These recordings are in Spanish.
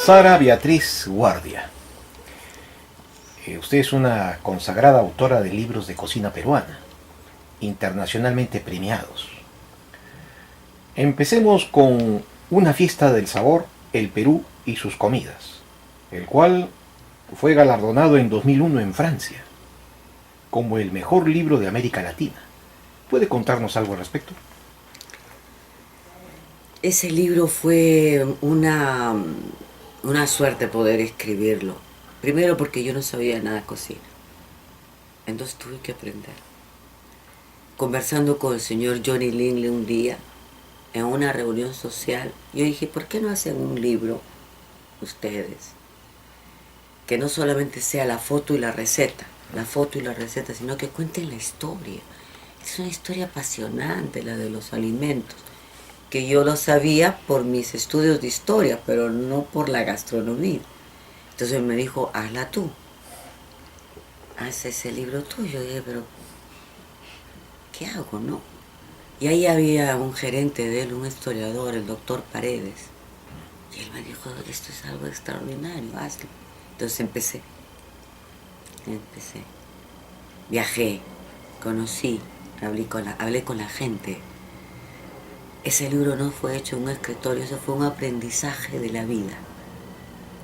Sara Beatriz Guardia. Usted es una consagrada autora de libros de cocina peruana, internacionalmente premiados. Empecemos con Una fiesta del sabor, el Perú y sus comidas, el cual fue galardonado en 2001 en Francia como el mejor libro de América Latina. ¿Puede contarnos algo al respecto? Ese libro fue una suerte poder escribirlo. Primero porque yo no sabía nada de cocina. Entonces tuve que aprender. Conversando con el señor Johnny Lingley un día, en una reunión social, yo dije, ¿por qué no hacen un libro ustedes? Que no solamente sea la foto y la receta, sino que cuenten la historia. Es una historia apasionante la de los alimentos, que yo lo sabía por mis estudios de historia, pero no por la gastronomía. Entonces me dijo, hazla tú, haz ese libro tuyo. Y dije, pero ¿qué hago, no? Y ahí había un gerente de él, un historiador, el doctor Paredes. Y él me dijo, esto es algo extraordinario, hazlo. Entonces empecé. Viajé, conocí, hablé con la gente. Ese libro no fue hecho en un escritorio, eso fue un aprendizaje de la vida.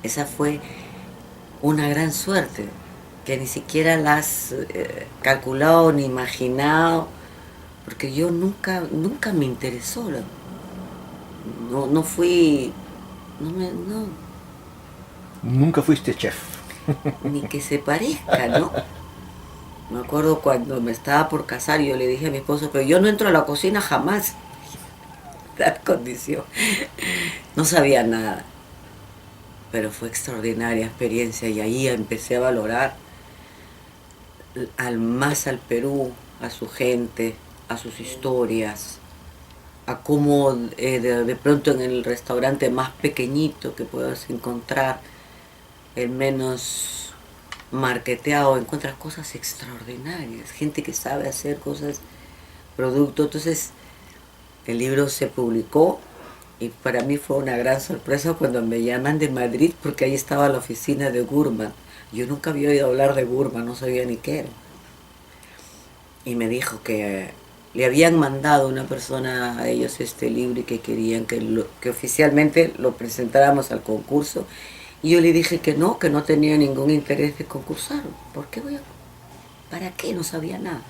Esa fue una gran suerte, que ni siquiera la has calculado ni imaginado, porque yo nunca me interesó. No fui, no, Nunca fuiste chef. ni que se parezca, ¿no? Me acuerdo cuando me estaba por casar y yo le dije a mi esposo, pero yo no entro a la cocina jamás. Tal condición. No sabía nada, pero fue extraordinaria experiencia y ahí empecé a valorar al Perú, a su gente, a sus historias, a cómo de pronto en el restaurante más pequeñito que puedas encontrar, el menos marketeado, encuentras cosas extraordinarias, gente que sabe hacer cosas, productos. Entonces el libro se publicó y para mí fue una gran sorpresa cuando me llaman de Madrid, porque ahí estaba la oficina de Gurman. Yo nunca había oído hablar de Gurman, no sabía ni qué era. Y me dijo que le habían mandado una persona a ellos este libro y que querían que oficialmente lo presentáramos al concurso. Y yo le dije que no tenía ningún interés de concursar. ¿Por qué ¿Para qué? No sabía nada.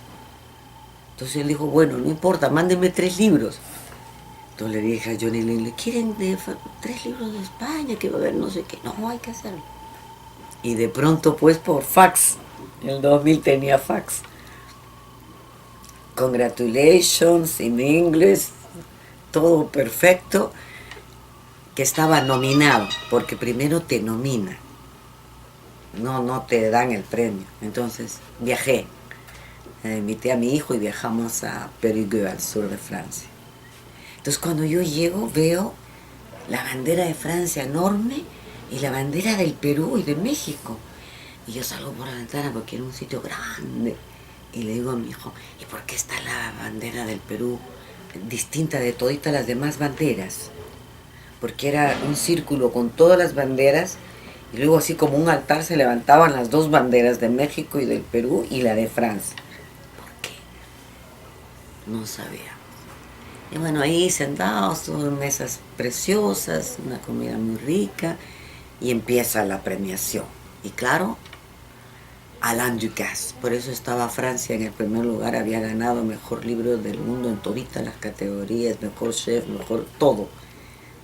Entonces él dijo, bueno, no importa, mándenme 3 libros. Entonces le dije a Johnny Lin, ¿le quieren 3 libros de España? Que va a haber no sé qué. No, hay que hacerlo. Y de pronto, pues, por fax. En el 2000 tenía fax. Congratulations, in English, todo perfecto. Que estaba nominado, porque primero te nominan. No te dan el premio. Entonces, viajé. Invité a mi hijo y viajamos a Périgueux, al sur de Francia. Entonces cuando yo llego veo la bandera de Francia enorme y la bandera del Perú y de México. Y yo salgo por la ventana porque era un sitio grande. Y le digo a mi hijo, ¿y por qué está la bandera del Perú distinta de todas las demás banderas? Porque era un círculo con todas las banderas y luego así como un altar se levantaban las 2 banderas de México y del Perú y la de Francia. ¿Por qué? No sabía. Y bueno, ahí sentados, todas mesas preciosas, una comida muy rica, y empieza la premiación. Y claro, Alain Ducasse, por eso estaba Francia en el primer lugar, había ganado mejor libro del mundo en todas las categorías, mejor chef, mejor todo.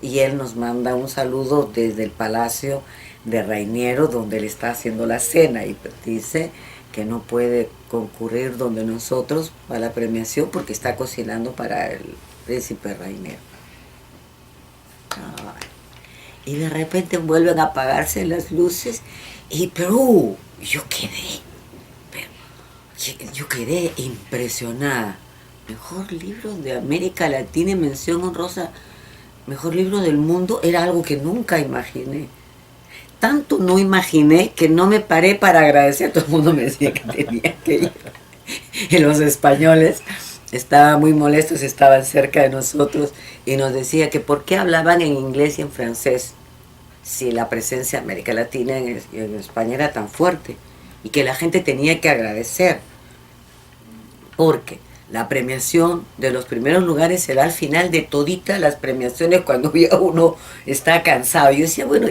Y él nos manda un saludo desde el Palacio de Rainiero, donde él está haciendo la cena, y dice que no puede concurrir donde nosotros a la premiación porque está cocinando para el príncipe Rainiero. Y de repente vuelven a apagarse las luces y Perú, yo quedé impresionada. Mejor libro de América Latina y mención honrosa, mejor libro del mundo, era algo que nunca imaginé. Tanto no imaginé que no me paré para agradecer. Todo el mundo me decía que tenía que ir. Y los españoles estaban muy molestos, estaban cerca de nosotros y nos decía que por qué hablaban en inglés y en francés. si la presencia de América Latina en España era tan fuerte y que la gente tenía que agradecer, porque la premiación de los primeros lugares se da al final de toditas las premiaciones cuando ya uno está cansado. Yo decía, bueno,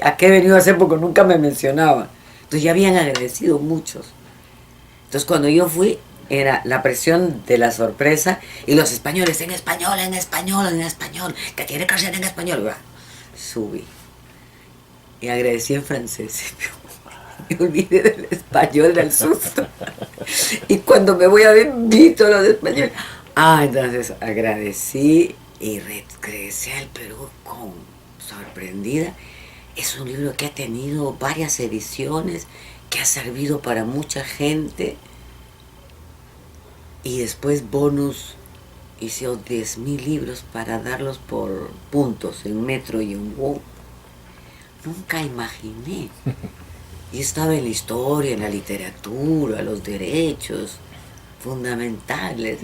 ¿a qué he venido a hacer? Porque nunca me mencionaban. Entonces ya habían agradecido muchos. Entonces cuando yo fui, era la presión de la sorpresa y los españoles, en español, en español, en español, que tiene que ser en español. Bah, subí y agradecí en francés. Me olvidé del español, del susto. Y cuando me voy a ver, vi todos los españoles. Entonces agradecí y regresé al Perú con sorprendida. Es un libro que ha tenido varias ediciones, que ha servido para mucha gente. Y después bonus, hice 10.000 libros para darlos por puntos en Metro y en WOW. Nunca imaginé. Y estaba en la historia, en la literatura, los derechos fundamentales.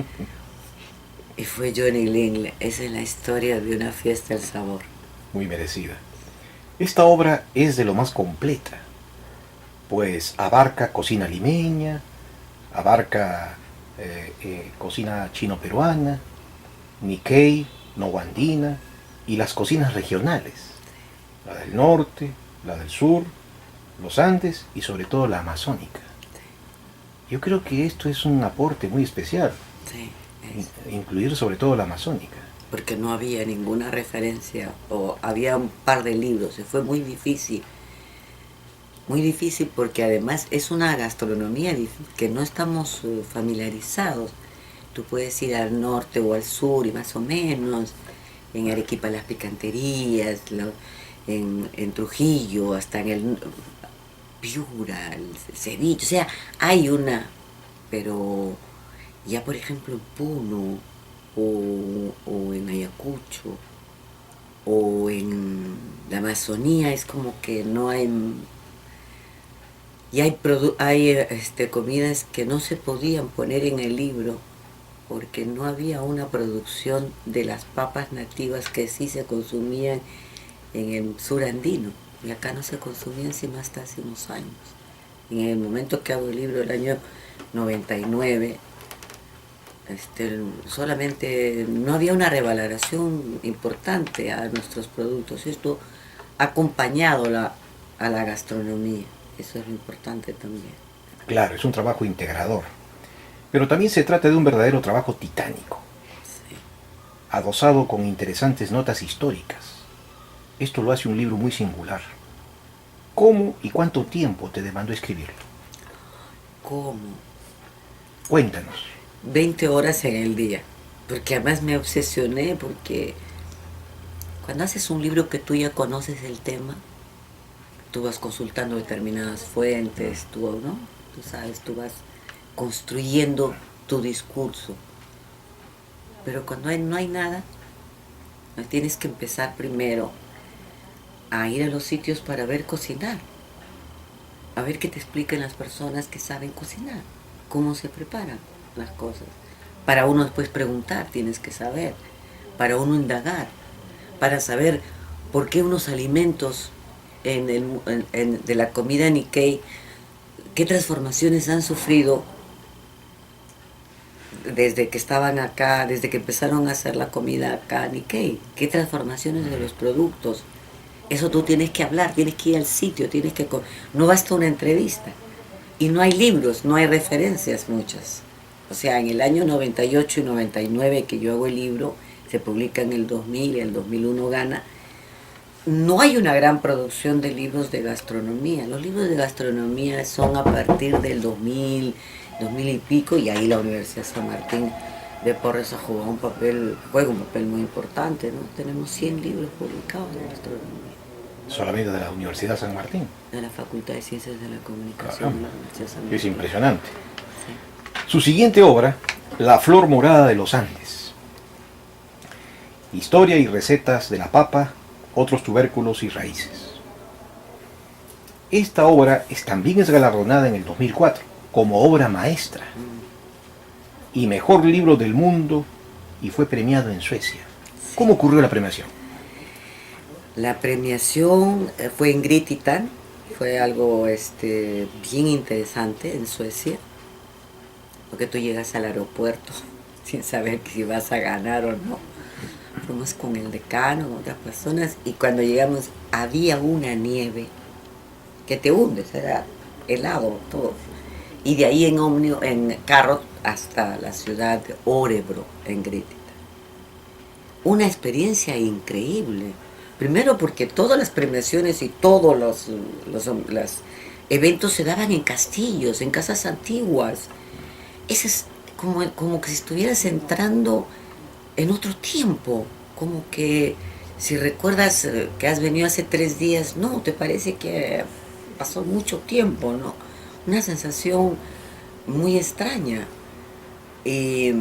Y fue Johnny Lingle. Esa es la historia de una fiesta del sabor. Muy merecida. Esta obra es de lo más completa, pues abarca cocina limeña, abarca cocina chino-peruana, Nikkei, Nowandina y las cocinas regionales, la del norte, la del sur, los Andes y sobre todo la amazónica. Yo creo que esto es un aporte muy especial, Sí, incluir sobre todo la amazónica. porque no había ninguna referencia, o había un par de libros, y fue muy difícil porque además es una gastronomía que no estamos familiarizados. Tú puedes ir al norte o al sur y más o menos, en Arequipa las picanterías, en Trujillo, hasta en el Piura, el ceviche, o sea, hay una, pero ya por ejemplo en Puno o en Ayacucho o en la Amazonía es como que no hay, y hay comidas que no se podían poner en el libro porque no había una producción de las papas nativas que sí se consumían en el sur andino, y acá no se consumían sino hasta hace unos años. Y en el momento que hago el libro, el año 99, solamente no había una revaloración importante a nuestros productos. Esto ha acompañado a la gastronomía, eso es lo importante también. Claro, es un trabajo integrador, pero también se trata de un verdadero trabajo titánico, Sí. adosado con interesantes notas históricas. Esto lo hace un libro muy singular. ¿Cómo y cuánto tiempo te demandó escribirlo? ¿Cómo? Cuéntanos. 20 horas en el día, porque además me obsesioné, porque cuando haces un libro que tú ya conoces el tema, tú vas consultando determinadas fuentes, ¿no? Tú sabes, tú vas construyendo tu discurso. Pero cuando no hay nada, tienes que empezar primero a ir a los sitios para ver cocinar, a ver qué te explican las personas que saben cocinar, cómo se preparan las cosas. Para uno después preguntar, tienes que saber, para uno indagar, para saber por qué unos alimentos de la comida Nikkei, qué transformaciones han sufrido desde que estaban acá, desde que empezaron a hacer la comida acá Nikkei, qué transformaciones de los productos. Eso tú tienes que hablar, tienes que ir al sitio, no basta una entrevista. Y no hay libros, no hay referencias muchas. O sea, en el año 98 y 99 que yo hago el libro, se publica en el 2000 y el 2001 gana, no hay una gran producción de libros de gastronomía. Los libros de gastronomía son a partir del 2000, 2000 y pico, y ahí la Universidad San Martín de Porres juega un papel muy importante, ¿no? Tenemos 100 libros publicados de gastronomía. Solamente de la Universidad San Martín. De la Facultad de Ciencias de la Comunicación. Caramba, de la Universidad San Martín. es impresionante. Sí. Su siguiente obra, La flor morada de los Andes. Historia y recetas de la papa, otros tubérculos y raíces. Esta obra también es galardonada en el 2004 como obra maestra y mejor libro del mundo, y fue premiado en Suecia. ¿Cómo ocurrió la premiación? La premiación fue en Grititan, fue algo bien interesante en Suecia, porque tú llegas al aeropuerto sin saber si vas a ganar o no. Fuimos con el decano, con otras personas, y cuando llegamos había una nieve que te hundes, era helado todo. Y de ahí en carro hasta la ciudad de Örebro, en Grititan. Una experiencia increíble. Primero porque todas las premiaciones y todos los eventos se daban en castillos, en casas antiguas. Eso es como que si estuvieras entrando en otro tiempo. Como que si recuerdas que has venido hace 3 días, no, te parece que pasó mucho tiempo, ¿no? Una sensación muy extraña. Y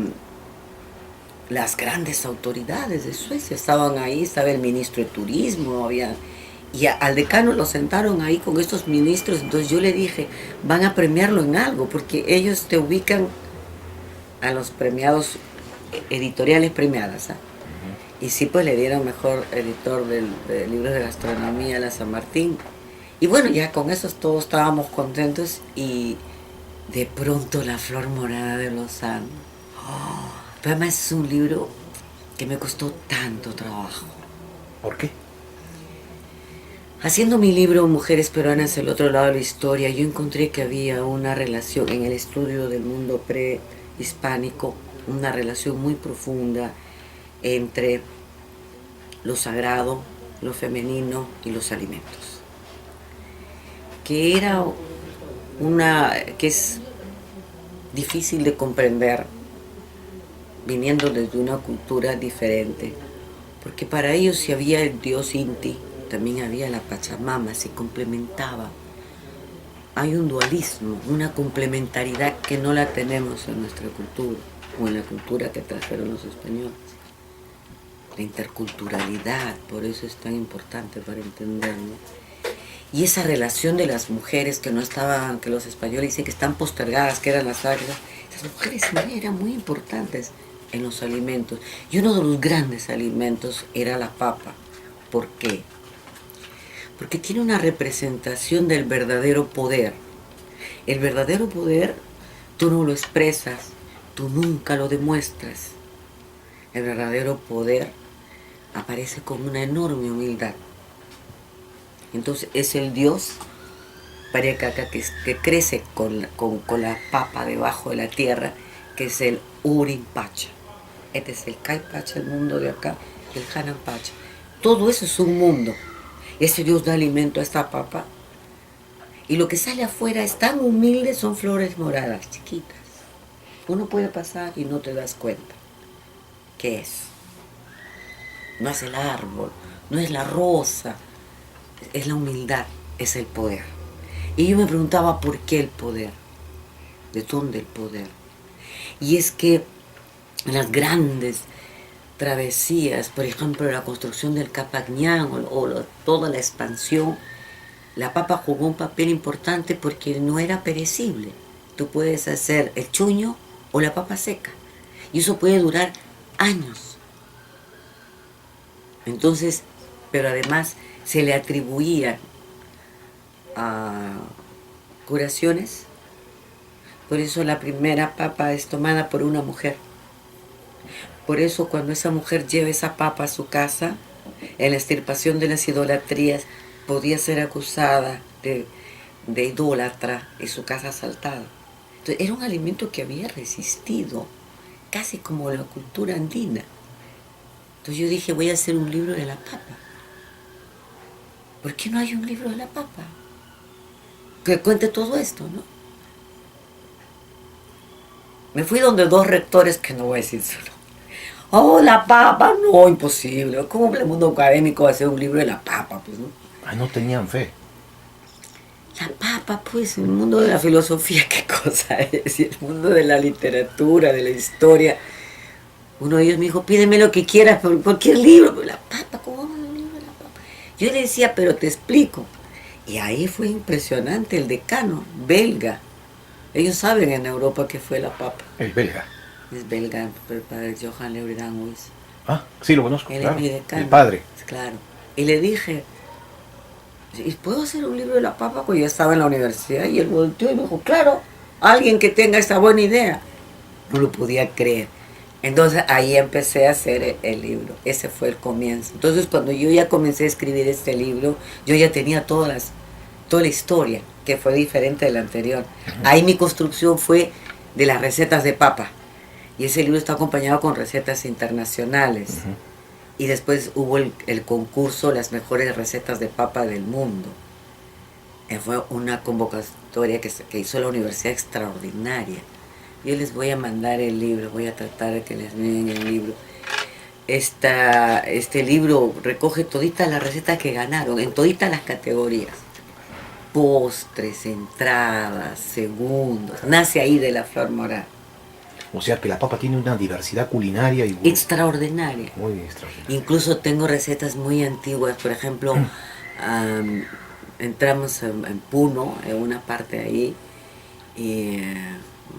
las grandes autoridades de Suecia estaban ahí, estaba el ministro de turismo, al decano lo sentaron ahí con estos ministros. Entonces yo le dije, van a premiarlo en algo, porque ellos te ubican a los premiados, editoriales premiadas, ¿eh? Y sí, pues le dieron mejor editor de libros de gastronomía a la San Martín. Y bueno, ya con eso todos estábamos contentos, y de pronto La Flor Morada de Lozano. Oh, pero además es un libro que me costó tanto trabajo. ¿Por qué? Haciendo mi libro Mujeres Peruanas, el otro lado de la historia, yo encontré que había una relación en el estudio del mundo prehispánico, una relación muy profunda entre lo sagrado, lo femenino y los alimentos. Que que es difícil de comprender viniendo desde una cultura diferente, porque para ellos si había el dios Inti, también había la Pachamama, se complementaba. Hay un dualismo, una complementariedad que no la tenemos en nuestra cultura, o en la cultura que trajeron los españoles. La interculturalidad, por eso es tan importante para entenderlo. Y esa relación de las mujeres que no estaban, que los españoles dicen que están postergadas, que eran las águilas, esas mujeres eran muy importantes en los alimentos. Y uno de los grandes alimentos era la papa. ¿Por qué? Porque tiene una representación del verdadero poder. El verdadero poder tú no lo expresas, tú nunca lo demuestras. El verdadero poder aparece con una enorme humildad. Entonces es el dios Pariacaca que crece con la papa debajo de la tierra, que es el Urin-Pacha. Este es el Kai-Pacha, el mundo de acá, el Hanan-Pacha. Todo eso es un mundo. Ese dios da alimento a esta papa, y lo que sale afuera es tan humilde, son flores moradas, chiquitas. Uno puede pasar y no te das cuenta. ¿Qué es? No es el árbol, no es la rosa, es la humildad, es el poder. Y yo me preguntaba, ¿por qué el poder? ¿De dónde el poder? Y es que en las grandes travesías, por ejemplo, la construcción del Capagnán toda la expansión, la papa jugó un papel importante porque no era perecible. Tú puedes hacer el chuño o la papa seca, y eso puede durar años. Entonces, pero además se le atribuían a curaciones. Por eso la primera papa es tomada por una mujer. Por eso cuando esa mujer lleva esa papa a su casa, en la extirpación de las idolatrías, podía ser acusada de idólatra y su casa asaltada. Entonces era un alimento que había resistido, casi como la cultura andina. Entonces yo dije, voy a hacer un libro de la papa. ¿Por qué no hay un libro de la papa que cuente todo esto, no? Me fui donde 2 rectores, que no voy a decir solo. Oh, la papa, no, imposible. ¿Cómo el mundo académico va a hacer un libro de la papa? Pues, ¿no? Ah, no tenían fe. La papa, pues, el mundo de la filosofía, ¿qué cosa es? Y el mundo de la literatura, de la historia. Uno de ellos me dijo, pídeme lo que quieras, por cualquier libro. Pero la papa, ¿cómo vamos a hacer un libro de la papa? Yo le decía, pero te explico. Y ahí fue impresionante, el decano, belga. Ellos saben en Europa qué fue la papa. El belga. Es belga, el padre Johan Leuridan Huys. Ah, sí, lo conozco, Él claro. es mi decano. El padre. Claro. Y le dije, ¿y puedo hacer un libro de la papa? Pues yo estaba en la universidad y él volteó y me dijo, claro, alguien que tenga esa buena idea. No lo podía creer. Entonces ahí empecé a hacer el libro. Ese fue el comienzo. Entonces cuando yo ya comencé a escribir este libro, yo ya tenía toda la historia, que fue diferente de la anterior. Ahí mi construcción fue de las recetas de papa. Y ese libro está acompañado con recetas internacionales. Y después hubo el concurso Las mejores recetas de papa del mundo. Fue una convocatoria que hizo la universidad extraordinaria. Yo les voy a mandar el libro, voy a tratar de que les miren el libro. Este libro recoge toditas las recetas que ganaron, en toditas las categorías. Postres, entradas, segundos. Nace ahí de la flor morada. O sea que la papa tiene una diversidad culinaria y extraordinaria. Muy extraordinaria. Incluso tengo recetas muy antiguas, por ejemplo, entramos en Puno, en una parte ahí, y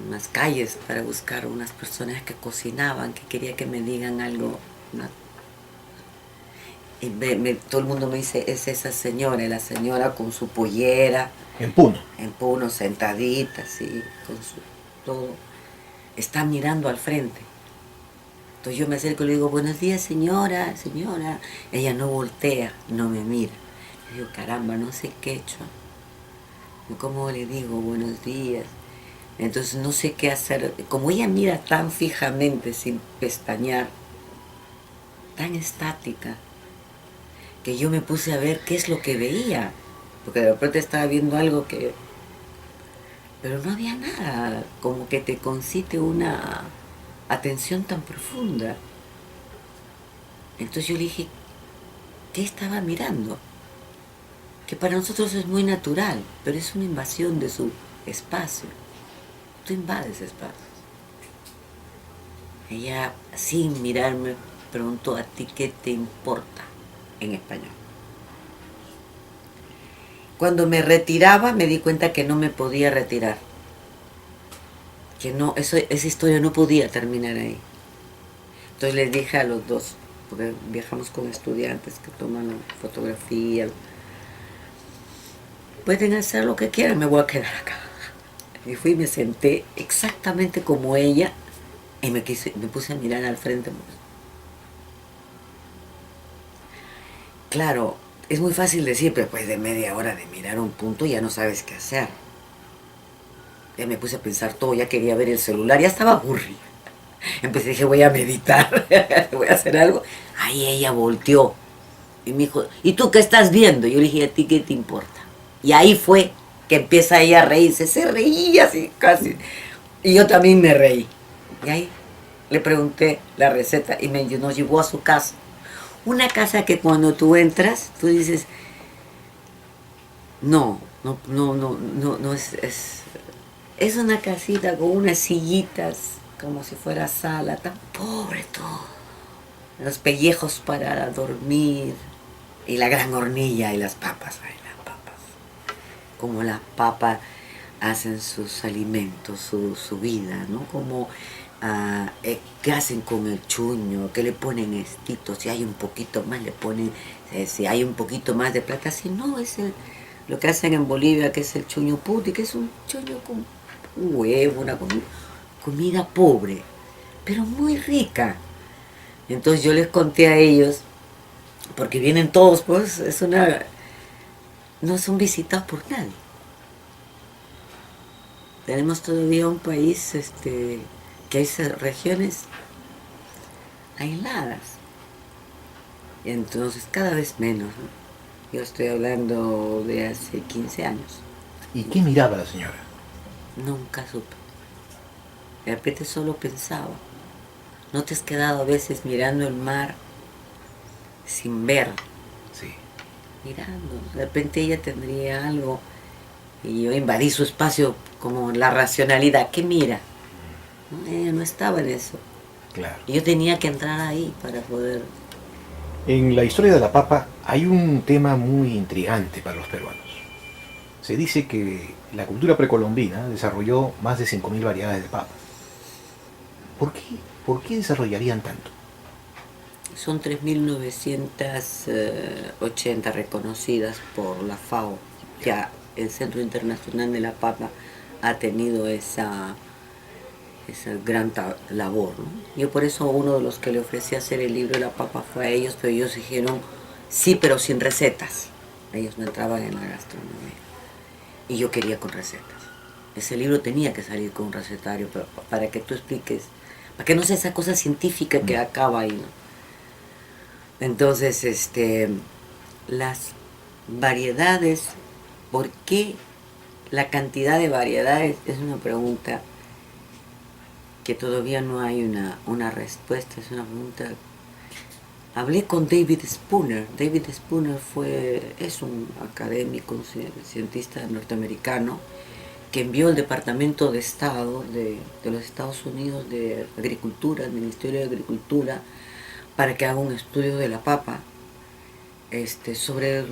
unas calles para buscar unas personas que cocinaban, que quería que me digan algo. Y todo el mundo me dice, es esa señora, y la señora con su pollera. En Puno. En Puno, sentadita, así, con su todo. Está mirando al frente. Entonces yo me acerco y le digo, buenos días señora, señora. Ella no voltea, no me mira. Le digo, caramba, no sé qué he hecho. ¿Cómo le digo buenos días? Entonces no sé qué hacer. Como ella mira tan fijamente, sin pestañear, tan estática, que yo me puse a ver qué es lo que veía. Porque de repente estaba viendo algo que... Pero no había nada, como que te concite una atención tan profunda. Entonces yo le dije, ¿qué estaba mirando? Que para nosotros es muy natural, pero es una invasión de su espacio. Tú invades espacios. Ella, sin mirarme, preguntó, ¿a ti qué te importa? En español. Cuando me retiraba me di cuenta que no me podía retirar. Que no, esa historia no podía terminar ahí. Entonces les dije a los dos, porque viajamos con estudiantes que toman fotografía, pueden hacer lo que quieran, me voy a quedar acá. Y fui y me senté exactamente como ella y me puse a mirar al frente. Claro, es muy fácil decir, pero después de media hora de mirar un punto ya no sabes qué hacer. Ya me puse a pensar todo, ya quería ver el celular, ya estaba aburrida. Empecé, dije, voy a meditar, voy a hacer algo. Ahí ella volteó y me dijo, ¿y tú qué estás viendo? Yo le dije, ¿a ti qué te importa? Y ahí fue que empieza ella a reírse, se reía así casi. Y yo también me reí. Y ahí le pregunté la receta y nos llevó a su casa. Una casa que cuando tú entras, tú dices, no es una casita con unas sillitas, como si fuera sala, tan pobre todo. Los pellejos para dormir, y la gran hornilla y las papas, ay, las papas. Como las papas hacen sus alimentos, su vida, ¿no? Como qué hacen con el chuño, que le ponen estitos, si hay un poquito más le ponen, si hay un poquito más de plata, si no, es lo que hacen en Bolivia, que es el chuño puti, que es un chuño con un huevo, una comida pobre, pero muy rica. Entonces yo les conté a ellos, porque vienen todos, pues, no son visitados por nadie. Tenemos todavía un país que hay regiones aisladas. Y entonces cada vez menos, ¿no? Yo estoy hablando de hace 15 años. ¿Y qué miraba la señora? Nunca supe. De repente solo pensaba. ¿No te has quedado a veces mirando el mar sin ver? Sí. Mirando. De repente ella tendría algo y yo invadí su espacio como la racionalidad. ¿Qué mira? No, ella no estaba en eso. Claro. Y yo tenía que entrar ahí para poder... En la historia de la papa hay un tema muy intrigante para los peruanos. Se dice que la cultura precolombina desarrolló más de 5.000 variedades de papa. ¿Por qué desarrollarían tanto? Son 3.980 reconocidas por la FAO. Ya el Centro Internacional de la Papa ha tenido esa gran labor, ¿no? Yo por eso uno de los que le ofrecí hacer el libro de la papa fue a ellos, pero ellos dijeron sí, pero sin recetas. Ellos no entraban en la gastronomía y yo quería con recetas. Ese libro tenía que salir con un recetario, pero para que tú expliques, para que no sea esa cosa científica que acaba ahí, ¿no? Entonces, las variedades, ¿por qué la cantidad de variedades? Es una pregunta que todavía no hay una respuesta, es una pregunta. Hablé con David Spooner. David Spooner es un académico, un cientista norteamericano que envió al Departamento de Estado de los Estados Unidos de Agricultura, el Ministerio de Agricultura, para que haga un estudio de la papa sobre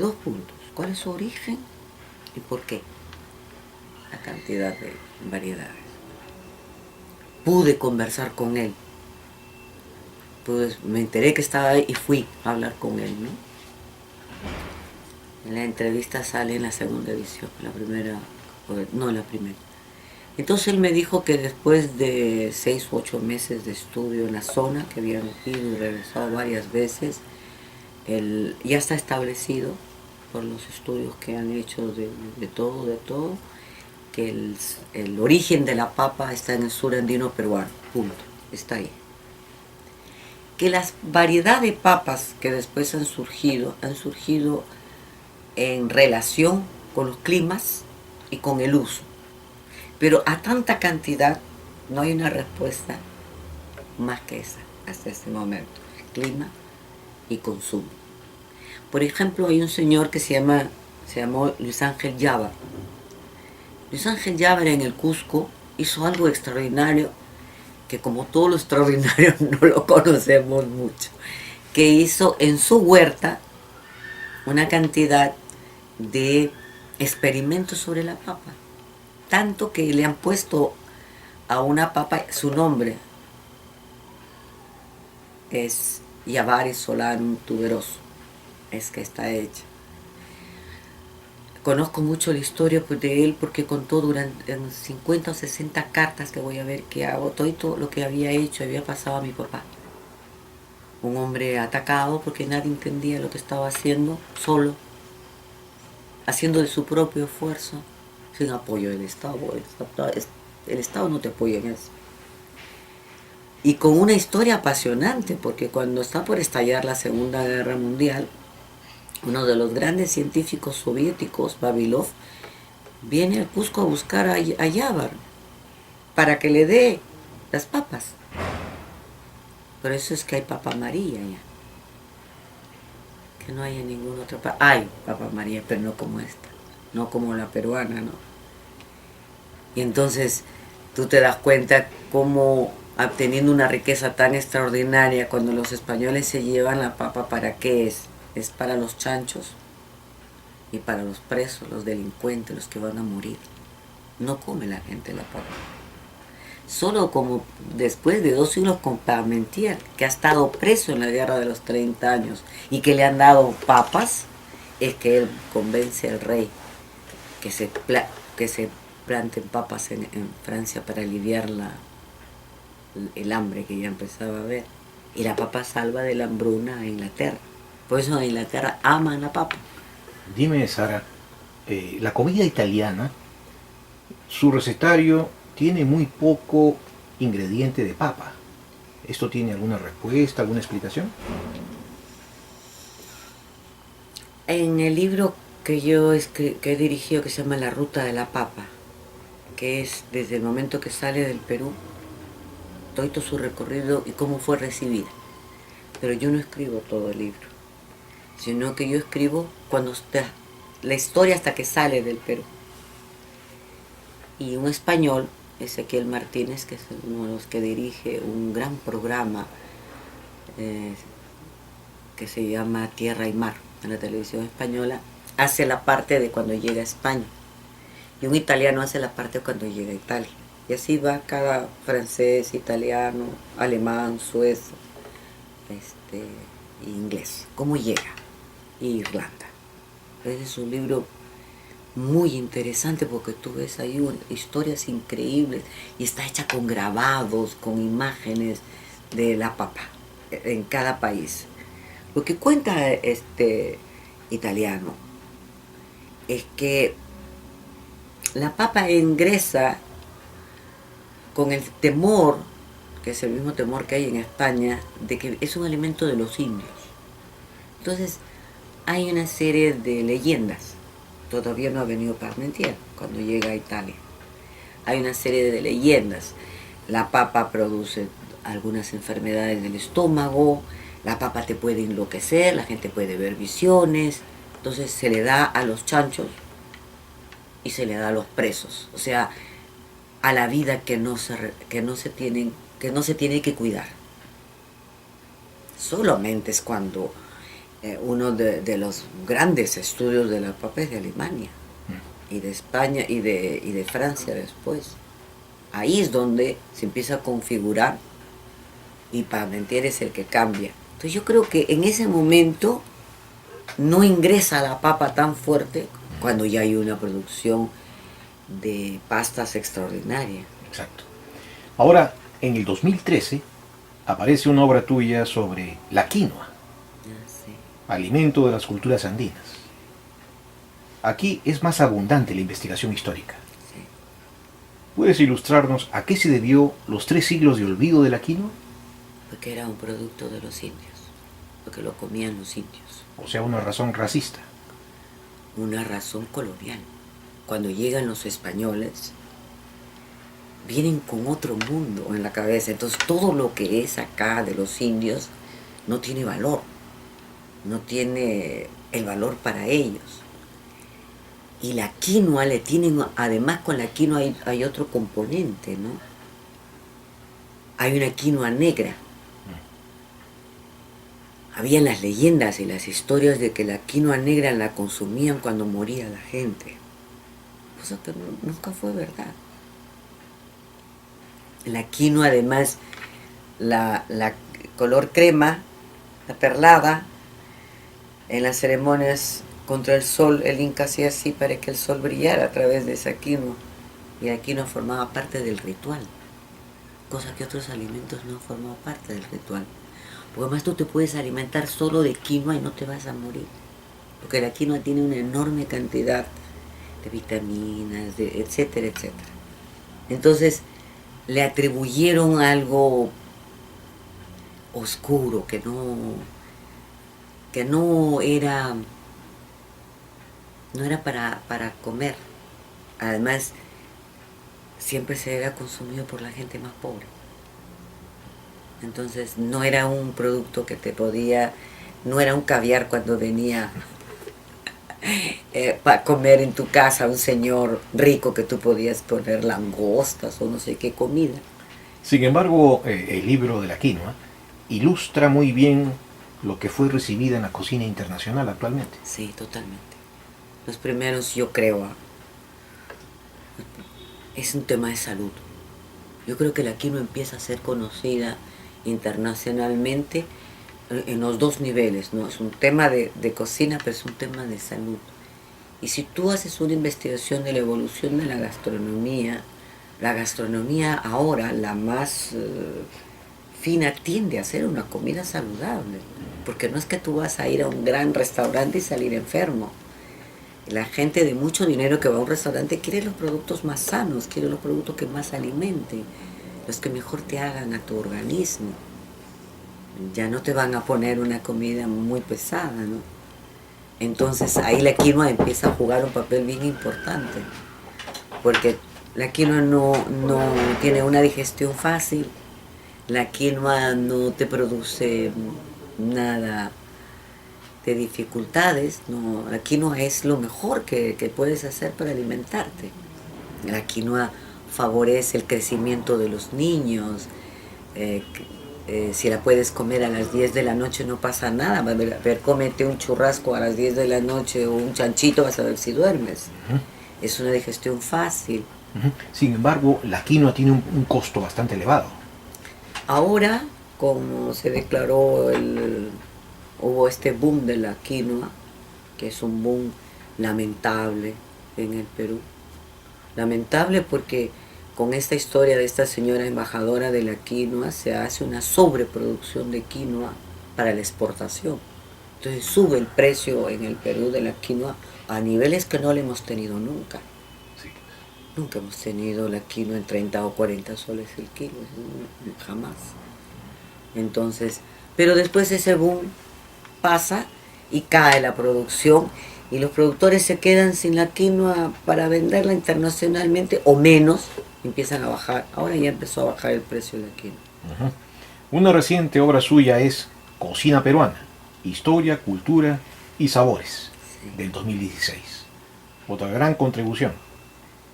dos puntos. ¿Cuál es su origen y por qué? La cantidad de variedades. Pude conversar con él. Pues me enteré que estaba ahí y fui a hablar con él, ¿no? En la entrevista sale en la segunda edición, la primera, no la primera. Entonces él me dijo que después de 6 u 8 meses de estudio en la zona, que habían ido y regresado varias veces, ya está establecido por los estudios que han hecho de todo, que el origen de la papa está en el sur andino peruano, punto, está ahí. Que las variedades de papas que después han surgido en relación con los climas y con el uso. Pero a tanta cantidad no hay una respuesta más que esa hasta este momento. Clima y consumo. Por ejemplo, hay un señor que se llamó Luis Ángel Llava. Luis Ángel Llava en el Cusco hizo algo extraordinario, que como todo lo extraordinario no lo conocemos mucho, que hizo en su huerta una cantidad de experimentos sobre la papa, tanto que le han puesto a una papa su nombre, es Javaris solanum tuberoso, es que está hecha. Conozco mucho la historia de él porque contó durante 50 o 60 cartas que voy a ver que hago, todo lo que había hecho, había pasado a mi papá. Un hombre atacado porque nadie entendía lo que estaba haciendo, solo, haciendo de su propio esfuerzo, sin apoyo del Estado. El Estado no te apoya en eso. Y con una historia apasionante, porque cuando está por estallar la Segunda Guerra Mundial, uno de los grandes científicos soviéticos, Vavilov, viene al Cusco a buscar a Yavar para que le dé las papas. Por eso es que hay papa amarilla ya. Que no hay en ninguna otra papa. Hay papa amarilla, pero no como esta. No como la peruana, ¿no? Y entonces tú te das cuenta cómo, obteniendo una riqueza tan extraordinaria, cuando los españoles se llevan la papa, ¿para qué es? Es para los chanchos y para los presos, los delincuentes, los que van a morir. No come la gente la papa. Solo como después de 2 siglos con Parmentier, que ha estado preso en la guerra de los 30 años y que le han dado papas, es que él convence al rey que se planten papas en Francia para aliviar el hambre que ya empezaba a haber. Y la papa salva de la hambruna a Inglaterra. Por eso en Inglaterra aman la papa. Dime, Sara, la comida italiana, su recetario tiene muy poco ingrediente de papa. ¿Esto tiene alguna respuesta, alguna explicación? En el libro que yo que he dirigido, que se llama La Ruta de la Papa, que es desde el momento que sale del Perú, todo su recorrido y cómo fue recibida. Pero yo no escribo todo el libro, sino que yo escribo cuando está la historia hasta que sale del Perú. Y un español, Ezequiel Martínez, que es uno de los que dirige un gran programa que se llama Tierra y Mar en la televisión española, hace la parte de cuando llega a España. Y un italiano hace la parte de cuando llega a Italia. Y así va cada francés, italiano, alemán, suezo, inglés. ¿Cómo llega? Irlanda. Ese es un libro muy interesante porque tú ves ahí historias increíbles y está hecha con grabados, con imágenes de la papa en cada país. Lo que cuenta este italiano es que la papa ingresa con el temor, que es el mismo temor que hay en España, de que es un alimento de los indios. Entonces hay una serie de leyendas. Todavía no ha venido Parmentier cuando llega a Italia. Hay una serie de leyendas. La papa produce algunas enfermedades del estómago, la papa te puede enloquecer, la gente puede ver visiones. Entonces se le da a los chanchos y se le da a los presos. O sea, a la vida que no se tiene que cuidar. Solamente es cuando uno de los grandes estudios de la papa es de Alemania y de España y de Francia después. Ahí es donde se empieza a configurar y Parmentier es el que cambia. Entonces yo creo que en ese momento no ingresa la papa tan fuerte cuando ya hay una producción de pastas extraordinaria. Exacto. Ahora, en el 2013, aparece una obra tuya sobre la quinoa, Sí. alimento de las culturas andinas. Aquí es más abundante la investigación histórica. Sí. ¿Puedes ilustrarnos a qué se debió los 3 siglos de olvido de la quinoa? Porque era un producto de los indios, porque lo comían los indios. O sea, una razón racista. Una razón colonial. Cuando llegan los españoles, vienen con otro mundo en la cabeza. Entonces todo lo que es acá de los indios no tiene valor. No tiene el valor para ellos. Y la quinoa le tienen, además con la quinoa hay otro componente, ¿no? Hay una quinoa negra. Habían las leyendas y las historias de que la quinoa negra la consumían cuando moría la gente. Cosa que nunca fue verdad. La quinoa además, la color crema, la perlada, en las ceremonias contra el sol, el Inca hacía así para que el sol brillara a través de esa quinoa. Y la quinoa formaba parte del ritual, cosa que otros alimentos no forman parte del ritual. Porque además tú te puedes alimentar solo de quinoa y no te vas a morir. Porque la quinoa tiene una enorme cantidad de vitaminas, etcétera, etcétera. Entonces le atribuyeron algo oscuro que no era para comer. Además, siempre se era consumido por la gente más pobre. Entonces no era un producto que no era un caviar cuando venía para comer en tu casa un señor rico que tú podías poner langostas o no sé qué comida. Sin embargo, el libro de la quinoa ilustra muy bien lo que fue recibida en la cocina internacional actualmente. Sí, totalmente. Los primeros, yo creo, es un tema de salud. Yo creo que la quinoa empieza a ser conocida internacionalmente en los dos niveles, ¿no? Es un tema de cocina, pero es un tema de salud. Y si tú haces una investigación de la evolución de la gastronomía ahora, la más fina, tiende a ser una comida saludable. Porque no es que tú vas a ir a un gran restaurante y salir enfermo. La gente de mucho dinero que va a un restaurante quiere los productos más sanos, quiere los productos que más alimenten, los que mejor te hagan a tu organismo. Ya no te van a poner una comida muy pesada, ¿no? Entonces ahí la quinoa empieza a jugar un papel bien importante, porque la quinoa no tiene una digestión fácil, la quinoa no te produce nada de dificultades, no, la quinoa es lo mejor que puedes hacer para alimentarte. La quinoa favorece el crecimiento de los niños. Si la puedes comer a las 10 de la noche no pasa nada. A ver, cómete un churrasco a las 10 de la noche o un chanchito, vas a ver si duermes. Es una digestión fácil. Sin embargo, la quinoa tiene un costo bastante elevado. Ahora como se declaró, hubo este boom de la quinoa, que es un boom lamentable en el Perú. Lamentable porque con esta historia de esta señora embajadora de la quinoa se hace una sobreproducción de quinoa para la exportación. Entonces sube el precio en el Perú de la quinoa a niveles que no le hemos tenido nunca. Sí. Nunca hemos tenido la quinoa en 30 o 40 soles el kilo, jamás. Entonces, pero después ese boom pasa y cae la producción y los productores se quedan sin la quinoa para venderla internacionalmente o menos, empiezan a bajar. Ahora ya empezó a bajar el precio de la quinoa. Una reciente obra suya es Cocina Peruana, Historia, Cultura y Sabores, del 2016. Otra gran contribución.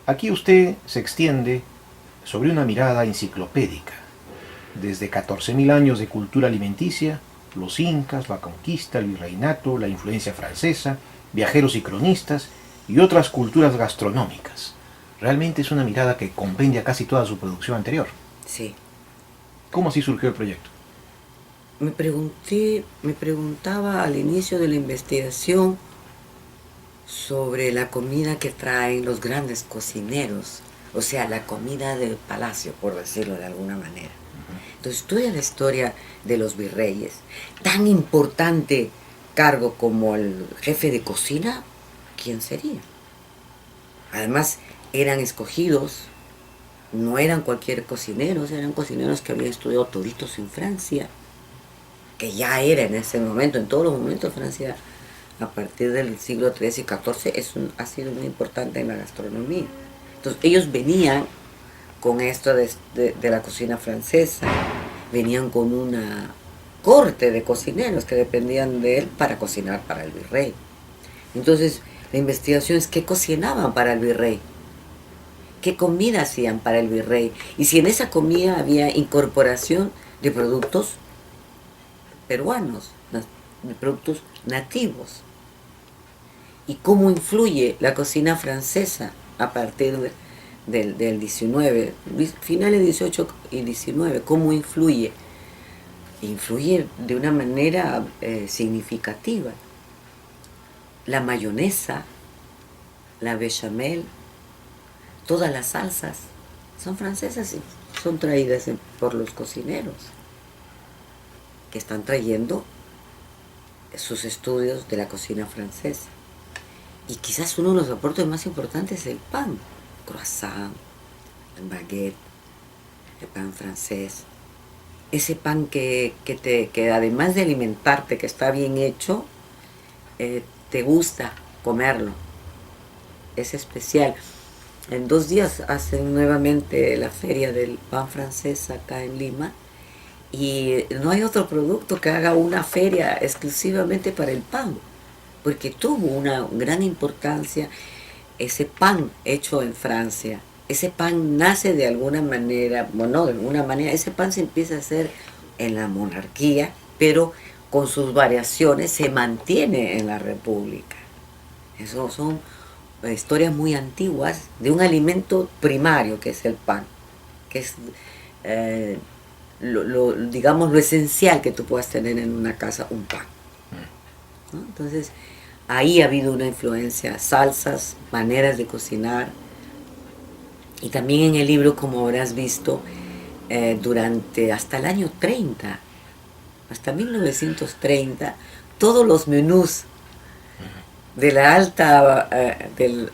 Aquí usted se extiende sobre una mirada enciclopédica, desde 14.000 años de cultura alimenticia, los incas, la conquista, el virreinato, la influencia francesa, viajeros y cronistas y otras culturas gastronómicas. Realmente es una mirada que compendia casi toda su producción anterior. Sí. ¿Cómo así surgió el proyecto? Me preguntaba al inicio de la investigación sobre la comida que traen los grandes cocineros, o sea, la comida del palacio, por decirlo de alguna manera. Entonces estudia la historia de los virreyes, tan importante cargo como el jefe de cocina, ¿quién sería? Además, eran escogidos, no eran cualquier cocineros, eran cocineros que habían estudiado toditos en Francia, que ya era en ese momento, en todos los momentos Francia, a partir del siglo XIII y XIV, ha sido muy importante en la gastronomía. Entonces ellos venían con esto de la cocina francesa, venían con una corte de cocineros que dependían de él para cocinar para el virrey. Entonces la investigación es qué cocinaban para el virrey, qué comida hacían para el virrey, y si en esa comida había incorporación de productos peruanos, de productos nativos, y cómo influye la cocina francesa a partir del 19, finales 18 y 19, cómo influye de una manera significativa. La mayonesa, la bechamel, todas las salsas son francesas y son traídas por los cocineros que están trayendo sus estudios de la cocina francesa. Y quizás uno de los aportes más importantes es el pan, croissant, el baguette, el pan francés. Ese pan que además de alimentarte, que está bien hecho, te gusta comerlo. Es especial. En 2 días hacen nuevamente la feria del pan francés acá en Lima. Y no hay otro producto que haga una feria exclusivamente para el pan, porque tuvo una gran importancia ese pan hecho en Francia. Ese pan nace de alguna manera, bueno, de alguna manera, ese pan se empieza a hacer en la monarquía, pero con sus variaciones se mantiene en la república. Eso son historias muy antiguas de un alimento primario que es el pan, que es digamos lo esencial que tú puedas tener en una casa, un pan, ¿no? Entonces ahí ha habido una influencia, salsas, maneras de cocinar. Y también en el libro, como habrás visto, durante hasta el año 30, hasta 1930, todos los menús de la alta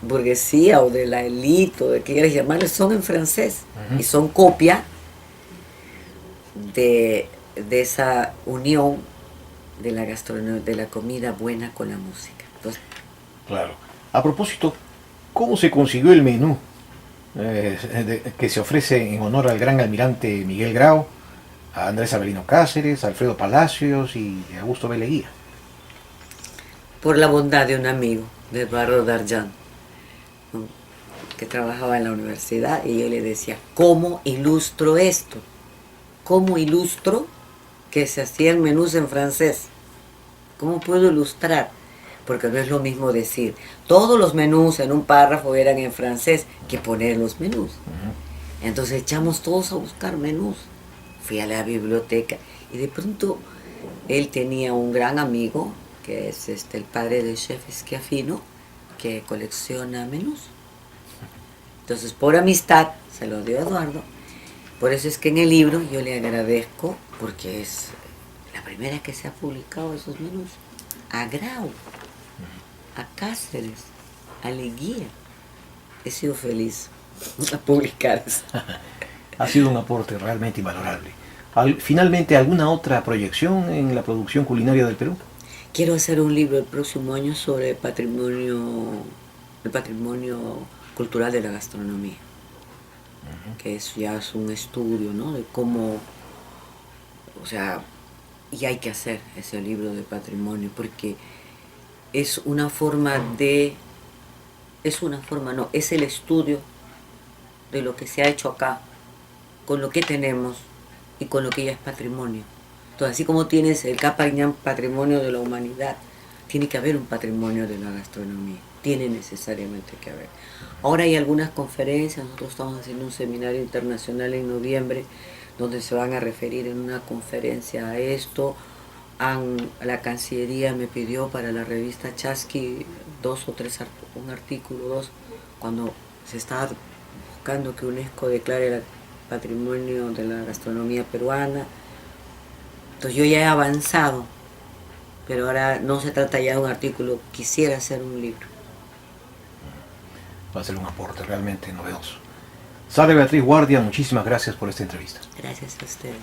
burguesía o de la élite, o de que quieras llamarle, son en francés. Y son copia de esa unión de la gastronomía, de la comida buena con la música. Entonces, claro. A propósito, ¿cómo se consiguió el menú que se ofrece en honor al gran almirante Miguel Grau, a Andrés Avelino Cáceres, a Alfredo Palacios y a Augusto B. Leguía? Por la bondad de un amigo, de Eduardo Darjan, ¿no?, que trabajaba en la universidad, y yo le decía, ¿cómo ilustro esto? ¿Cómo ilustro que se hacían menús en francés? ¿Cómo puedo ilustrar? Porque no es lo mismo decir, todos los menús en un párrafo eran en francés, que poner los menús. Entonces echamos todos a buscar menús. Fui a la biblioteca Y de pronto él tenía un gran amigo, que es el padre del chef Schiaffino, que colecciona menús. Entonces, por amistad, se lo dio a Eduardo. Por eso es que en el libro yo le agradezco, porque es la primera que se ha publicado esos menús. A Grau, a Cáceres, a Leguía. He sido feliz a publicar eso. Ha sido un aporte realmente invalorable. Finalmente, ¿alguna otra proyección en la producción culinaria del Perú? Quiero hacer un libro el próximo año sobre el patrimonio cultural de la gastronomía, que ya es un estudio, ¿no? De cómo, o sea, y hay que hacer ese libro de patrimonio, porque es una forma no, es el estudio de lo que se ha hecho acá, con lo que tenemos y con lo que ya es patrimonio. Entonces, así como tienes el Capañán patrimonio de la humanidad, tiene que haber un patrimonio de la gastronomía, tiene necesariamente que haber. Ahora hay algunas conferencias, nosotros estamos haciendo un seminario internacional en noviembre, donde se van a referir en una conferencia a esto. La Cancillería me pidió para la revista Chasqui un artículo, cuando se estaba buscando que UNESCO declare el patrimonio de la gastronomía peruana. Entonces yo ya he avanzado, pero ahora no se trata ya de un artículo, quisiera hacer un libro. Va a ser un aporte realmente novedoso. Sara Beatriz Guardia, muchísimas gracias por esta entrevista. Gracias a ustedes.